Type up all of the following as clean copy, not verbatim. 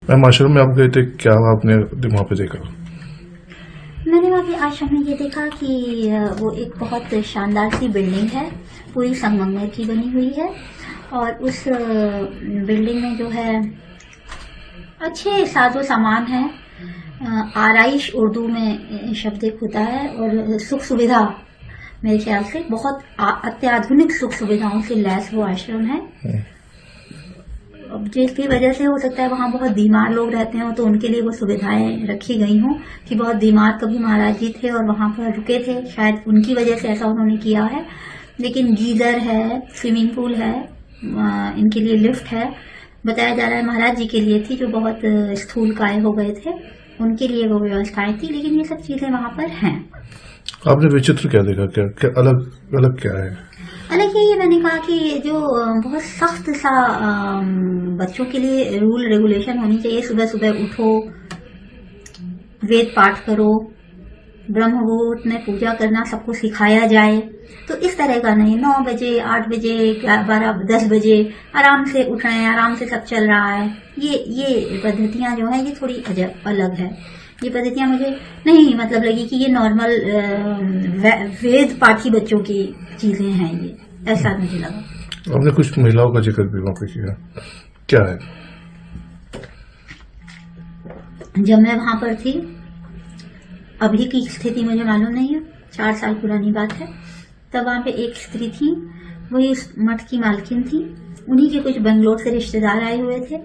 Ma'am आश्रम में आप गए थे, क्या आपने वहाँ पे देखा? मैंने वहाँ के आश्रम में ये देखा कि वो एक बहुत शानदार सी बिल्डिंग है, पूरी संगमरमर की बनी हुई है। और उस बिल्डिंग में जो है अच्छे साजो सामान है। आराइश उर्दू में शब्द एक होता है, और सुख सुविधा मेरे ख्याल से बहुत अत्याधुनिक सुख सुविधाओं से लैस वो आश्रम है। अब जिसकी वजह से हो सकता है वहाँ बहुत बीमार लोग रहते हो, तो उनके लिए वो सुविधाएं रखी गई हों कि बहुत बीमार कभी महाराज जी थे और वहाँ पर रुके थे, शायद उनकी वजह से ऐसा उन्होंने किया है। लेकिन गीजर है, स्विमिंग पूल है, इनके लिए लिफ्ट है। बताया जा रहा है महाराज जी के लिए थी जो बहुत स्थूल काय हो गए थे, उनके लिए वो व्यवस्थाएं थी। लेकिन ये सब चीजें वहाँ पर हैं। आपने विचित्र क्या देखा? क्या अलग अलग क्या है? अलग ये मैंने कहा कि जो बहुत सख्त सा बच्चों के लिए रूल रेगुलेशन होनी चाहिए। सुबह सुबह उठो, वेद पाठ करो, ब्रह्म मुहूर्त में पूजा करना सबको सिखाया जाए। तो इस तरह का नहीं, 9 बजे 8 बजे 12 10 बजे आराम से उठ रहे हैं, आराम से सब चल रहा है। ये पद्धतियां जो है ये थोड़ी अजब अलग है। ये पद्धतियां मुझे नहीं मतलब लगी कि ये नॉर्मल वेद पाठी बच्चों की चीजें हैं, ये ऐसा मुझे लगा। आपने कुछ महिलाओं का जिक्र भी वहाँ पे किया, क्या है? जब मैं वहां पर थी, अभी की स्थिति मुझे मालूम नहीं है, 4 साल पुरानी बात है, तब वहां पे एक स्त्री थी, वही उस मठ की मालकिन थी। उन्हीं के कुछ बेंगलोर से रिश्तेदार आए हुए थे,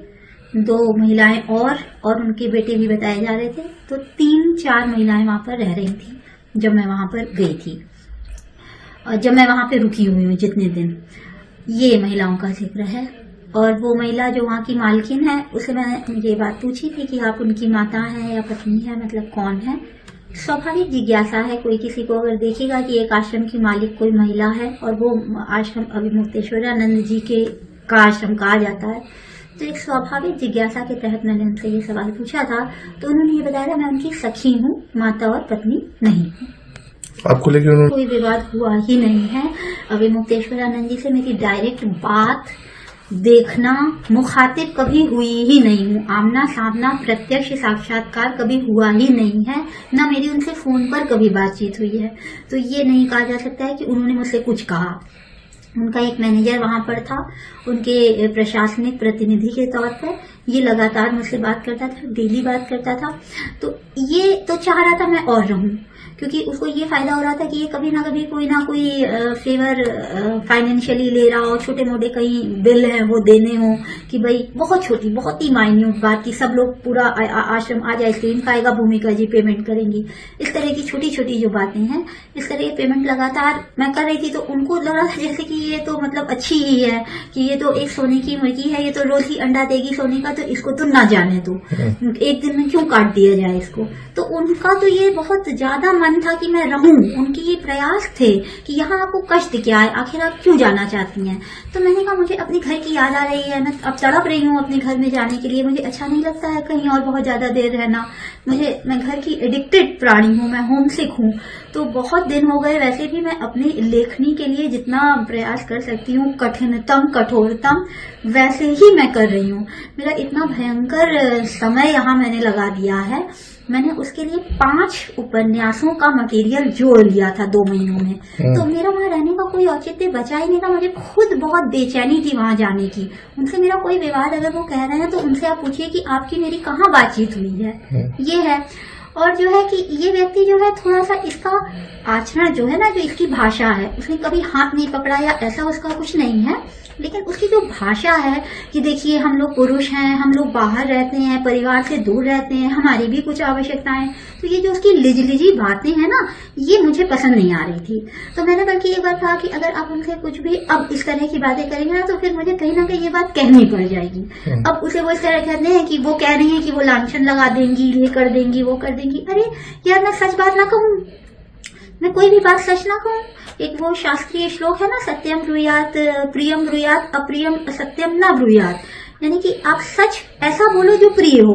2 महिलाएं और उनके बेटे भी बताए जा रहे थे। तो 3-4 महिलाएं वहां पर रह रही थी जब मैं वहां पर गई थी, और जब मैं वहां पे रुकी हुई हूँ जितने दिन, ये महिलाओं का जिक्र है। और वो महिला जो वहाँ की मालकिन है, उसे मैंने ये बात पूछी थी कि आप उनकी माता हैं या पत्नी है, मतलब कौन है। स्वाभाविक जिज्ञासा है, कोई किसी को अगर देखेगा कि एक आश्रम की मालिक कोई महिला है और वो आश्रम अभिमुक्तेश्वरानंद जी का आश्रम कहा जाता है, तो एक स्वाभाविक जिज्ञासा के तहत मैंने उनसे ये सवाल पूछा था। तो उन्होंने ये बताया मैं उनकी सखी हूँ, माता और पत्नी नहीं हूँ। आपको लेकिन कोई विवाद हुआ ही नहीं है। अभिमुक्तेश्वरानंद जी से मेरी डायरेक्ट बात, देखना, मुखातिब कभी हुई ही नहीं हूँ। आमना सामना प्रत्यक्ष साक्षात्कार कभी हुआ ही नहीं है, ना मेरी उनसे फोन पर कभी बातचीत हुई है। तो ये नहीं कहा जा सकता है कि उन्होंने मुझसे कुछ कहा। उनका एक मैनेजर वहां पर था, उनके प्रशासनिक प्रतिनिधि के तौर पर, ये लगातार मुझसे बात करता था, डेली बात करता था। तो ये तो चाह रहा था मैं और रहूं, क्योंकि उसको ये फायदा हो रहा था कि ये कभी ना कभी कोई ना कोई फेवर फाइनेंशियली ले रहा हो, छोटे मोटे कहीं बिल है वो देने हो, कि भाई बहुत छोटी, बहुत ही माइन्यूट बात की सब लोग पूरा आश्रम आज आइसक्रीम खाएगा, भूमिका जी पेमेंट करेंगी, इस तरह की छोटी छोटी जो बातें हैं, इस तरह की पेमेंट लगातार मैं कर रही थी। तो उनको लग रहा था जैसे कि ये तो मतलब अच्छी ही है, कि ये तो एक सोने की मुर्गी है, ये तो रोज ही अंडा देगी सोने का, तो इसको तो ना जाने दो, एक दिन में क्यों काट दिया जाए इसको। तो उनका तो ये बहुत ज्यादा मन था कि मैं रहूं, उनके ये प्रयास थे कि यहाँ आपको कष्ट क्या है, आखिर आप क्यों जाना चाहती हैं। तो मैंने कहा मुझे अपने घर की याद आ रही है, मैं अब तड़प रही हूँ अपने घर में जाने के लिए, मुझे अच्छा नहीं लगता है कहीं और बहुत ज्यादा देर रहना। मैं घर की एडिक्टेड प्राणी हूँ, मैं होमसिक हूँ। तो बहुत दिन हो गए, वैसे भी मैं अपनी लेखनी के लिए जितना प्रयास कर सकती हूँ, कठिनतम कठोरतम, वैसे ही मैं कर रही हूँ। मेरा इतना भयंकर समय यहाँ मैंने लगा दिया है। मैंने उसके लिए 5 उपन्यासों का मटेरियल जोड़ लिया था 2 महीनों में। तो मेरा वहां रहने का कोई औचित्य बचा ही नहीं था। मुझे खुद बहुत बेचैनी थी वहां जाने की। उनसे मेरा कोई विवाद अगर वो कह रहे हैं तो उनसे आप पूछिए कि आपकी मेरी कहाँ बातचीत हुई है। ये है। और जो है कि ये व्यक्ति जो है थोड़ा सा इसका आचरण जो है ना, जो इसकी भाषा है, उसने कभी हाथ नहीं पकड़ा या ऐसा उसका कुछ नहीं है, लेकिन उसकी जो भाषा है कि देखिए हम लोग पुरुष हैं, हम लोग बाहर रहते हैं, परिवार से दूर रहते हैं, हमारी भी कुछ आवश्यकताएं, तो ये जो उसकी लिजलिजी बातें हैं ना, ये मुझे पसंद नहीं आ रही थी। तो मैंने बल्कि ये बात कहा कि अगर आप उनसे कुछ भी अब इस तरह की बातें करेंगे ना, तो फिर मुझे कहीं ना कहीं ये बात कहनी पड़ जाएगी। अब उसे वो इस तरह कहते हैं कि वो कह रही है कि वो लांछन लगा देंगी, ये कर देंगी, वो कर देंगी। अरे यार, मैं सच बात ना कहूँ, मैं कोई भी बात सच ना कहूँ। एक वो शास्त्रीय श्लोक है ना, सत्यम ब्रूयात प्रियम ब्रूयात अप्रियम सत्यम ना ब्रूयात, यानी कि आप सच ऐसा बोलो जो प्रिय हो।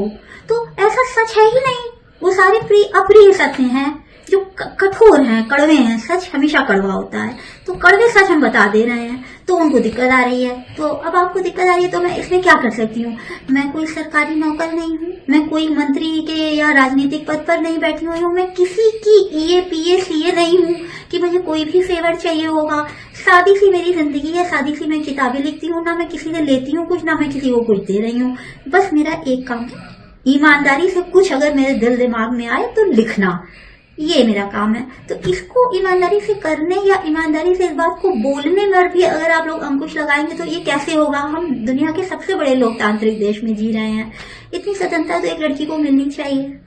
तो ऐसा सच है ही नहीं, वो सारे प्रिय अप्रिय सत्य हैं। जो कठोर हैं, कड़वे हैं, सच हमेशा कड़वा होता है, तो कड़वे सच हम बता दे रहे हैं, तो उनको दिक्कत आ रही है। तो अब आपको दिक्कत आ रही है तो मैं इसमें क्या कर सकती हूँ? मैं कोई सरकारी नौकर नहीं हूँ, मैं कोई मंत्री के या राजनीतिक पद पर नहीं बैठी हुई हूँ, मैं किसी की EA PA CA नहीं हूँ कि मुझे कोई भी फेवर चाहिए होगा। सादी सी मेरी जिंदगी है, सादी सी मैं किताबें लिखती हूँ, ना मैं किसी से लेती हूँ कुछ, ना मैं किसी को कुछ दे रही हूँ। बस मेरा एक काम है, ईमानदारी से कुछ अगर मेरे दिल दिमाग में आए तो लिखना, ये मेरा काम है। तो इसको ईमानदारी से करने या ईमानदारी से इस बात को बोलने में भी अगर आप लोग अंकुश लगाएंगे तो ये कैसे होगा? हम दुनिया के सबसे बड़े लोकतांत्रिक देश में जी रहे हैं, इतनी स्वतंत्रता तो एक लड़की को मिलनी चाहिए।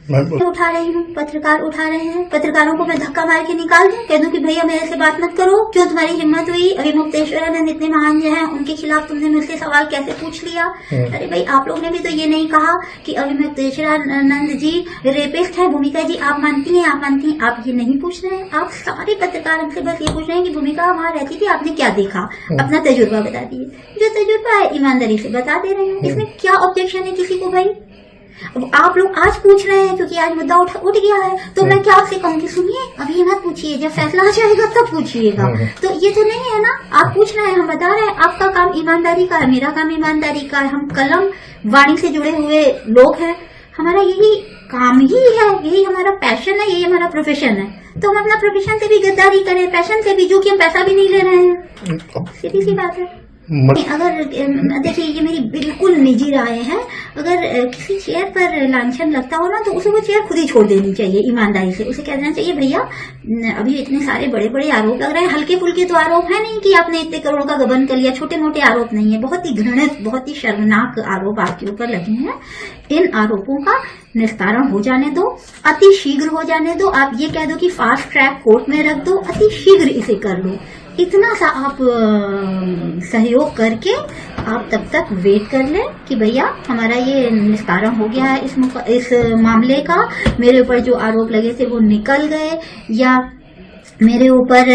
मैं उठा रही हूँ, पत्रकार उठा रहे हैं, पत्रकारों को मैं धक्का मार के निकाल दूं, कह दूं कि भैया मेरे से बात मत करो, क्यों तुम्हारी हिम्मत हुई? अभी मुक्तेश्वरानंद इतने महान जो हैं उनके खिलाफ तुमने मुझसे सवाल कैसे पूछ लिया? अरे भाई, आप लोग ने भी तो ये नहीं कहा कि अभी मुक्तेश्वरानंद जी रेपिस्ट है। भूमिका जी आप मानती हैं? आप मानती हैं? आप ये नहीं पूछ रहे हैं। आप सारे पत्रकार हमसे बस ये पूछ रहे हैं कि भूमिका वहां रहती थी, आपने क्या देखा? अपना तजुर्बा बता दिए। जो तजुर्बा है ईमानदारी से बता दे रहे हैं, इसमें क्या ऑब्जेक्शन है किसी को भाई? अब आप लोग आज पूछ रहे हैं क्योंकि आज मुद्दा उठ गया है, तो मैं क्या आपसे कहूँ कि सुनिए अभी मत पूछिए, जब फैसला आ जाएगा तब पूछिएगा। तो ये तो नहीं है ना, आप पूछ रहे हैं, हम बता रहे हैं, आपका काम ईमानदारी का है, मेरा काम ईमानदारी का है। हम कलम वाणी से जुड़े हुए लोग हैं, हमारा यही काम ही है, यही हमारा पैशन है, यही हमारा प्रोफेशन है। तो हम अपना प्रोफेशन से भी गद्दारी करें, पैशन से भी, जो कि हम पैसा भी नहीं ले रहे हैं। सीधी सी बात है। अगर देखिए, ये मेरी बिल्कुल निजी राय है, अगर किसी चेयर पर लांछन लगता हो ना तो उसे वो चेयर खुद ही छोड़ देनी चाहिए ईमानदारी से। उसे कह देना चाहिए भैया अभी इतने सारे बड़े बड़े आरोप लग रहे हैं, हल्के फुल्के तो आरोप है नहीं कि आपने इतने करोड़ का गबन कर लिया, छोटे मोटे आरोप नहीं है, बहुत ही घृणित, बहुत ही शर्मनाक आरोप आपके ऊपर लगे हैं। इन आरोपों का निस्तारण हो जाने दो, अति शीघ्र हो जाने दो। आप ये कह दो कि फास्ट ट्रैक कोर्ट में रख दो, अति शीघ्र इसे कर लो। इतना सा आप सहयोग करके आप तब तक वेट कर लें कि भैया हमारा ये निस्तारण हो गया है इस मामले का, मेरे ऊपर जो आरोप लगे थे वो निकल गए, या मेरे ऊपर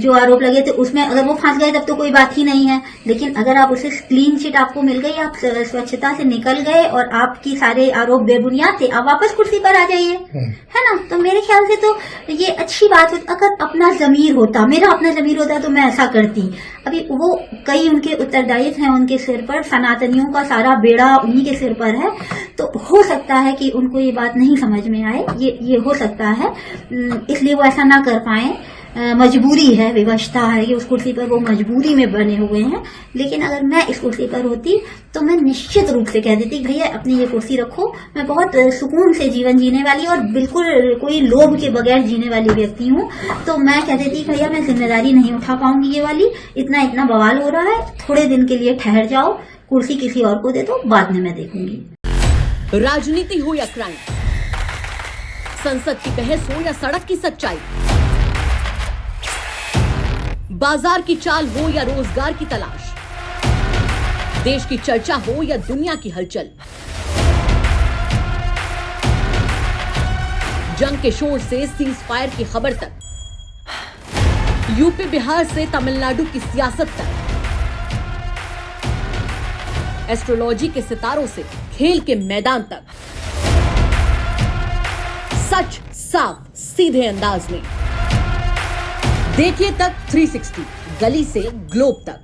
जो आरोप लगे थे उसमें अगर वो फंस गए तब तो कोई बात ही नहीं है, लेकिन अगर आप उसे क्लीन चिट आपको मिल गई, आप स्वच्छता से निकल गए और आपकी सारे आरोप बेबुनियाद थे, आप वापस कुर्सी पर आ जाइए, है ना? तो मेरे ख्याल से तो ये अच्छी बात होती। अगर अपना जमीर होता, मेरा अपना जमीर होता तो मैं ऐसा करती। अभी वो कई उनके उत्तरदायित्व हैं उनके सिर पर, सनातनियों का सारा बेड़ा उन्हीं के सिर पर है, तो हो सकता है कि उनको ये बात नहीं समझ में आए, ये हो सकता है, इसलिए वो ऐसा ना कर पाए। मजबूरी है, विवशता है कि उस कुर्सी पर वो मजबूरी में बने हुए हैं। लेकिन अगर मैं इस कुर्सी पर होती तो मैं निश्चित रूप से कह देती भैया अपनी ये कुर्सी रखो, मैं बहुत सुकून से जीवन जीने वाली और बिल्कुल कोई लोभ के बगैर जीने वाली व्यक्ति हूँ। तो मैं कह देती भैया मैं जिम्मेदारी नहीं उठा पाऊंगी ये वाली, इतना बवाल हो रहा है, थोड़े दिन के लिए ठहर जाओ, कुर्सी किसी और को दे दो, बाद में मैं देखूंगी। राजनीति हो या क्राइम, संसद की बहस हो या सड़क की सच्चाई, बाजार की चाल हो या रोजगार की तलाश, देश की चर्चा हो या दुनिया की हलचल, जंग के शोर से सीज फायर की खबर तक, यूपी बिहार से तमिलनाडु की सियासत तक, एस्ट्रोलॉजी के सितारों से खेल के मैदान तक, सच साफ सीधे अंदाज में देखिए तक 360, गली से ग्लोब तक।